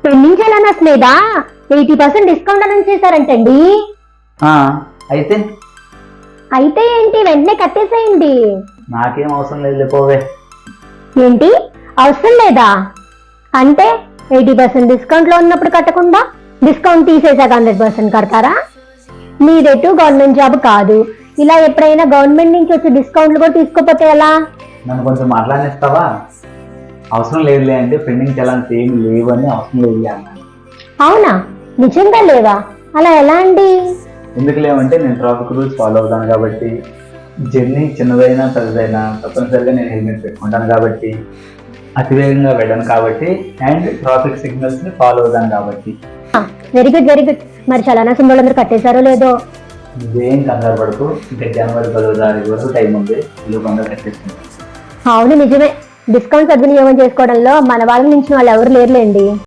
Pending challans మీద 80% discount announce చేశారంటండి. ఆ, అయితే అయితే ఏంటి, వెంటనే కట్టేసేయండి. నాకేం అవసరం లేదు పోవే. ఏంటి, అవసరం లేదా? అంటే 80% డిస్కౌంట్ లో ఉన్నప్పుడు కట్టకుండా డిస్కౌంట్ తీసేసాక 100% కడతారా? మీరెటు గవర్నమెంట్ జాబ్ కాదు. ఇలా ఎప్పుడైనా గవర్నమెంట్ నుంచి వచ్చే డిస్కౌంట్లు కూడా తీసుకోపోతే ఎలా? నన్ను కొంచెం మాట్లాడిస్తావా? అవసరం లేదులే అంటే పెండింగ్ చలాన్స్ ఏమి లేవు అని అవసరం లేదు అన్నాను. అవునా, నిజంగా లేవా? అలా ఎలా అండి? ఎందుకు లేవంటే నేను ట్రాఫిక్ రూల్స్ ఫాలో అవుతాను కాబట్టి, జర్నీ చిన్నదైనా పెద్దదైనా తప్పనిసరిగా నేను హెల్మెట్ పెట్టుకుంటాను కాబట్టి, అతివేగంగా వెళ్ళను కాబట్టి, అండ్ ట్రాఫిక్ సిగ్నల్స్ ని ఫాలో అవుతాను కాబట్టి. Very good very good. మరి చలానా సింబల్ కట్టేశారో లేదో? నువ్వేం కంగారు పడుతూ, ఇంకా జనవరి 10వ తారీఖు వరకు టైం ఉంది, ఇల్లు కొండ కట్టేస్తుంది. అవును నిజమే, డిస్కౌంట్ సద్వినియోగం చేసుకోవడంలో మన వాళ్ళ నుంచి వాళ్ళు ఎవరు లేరులేండి.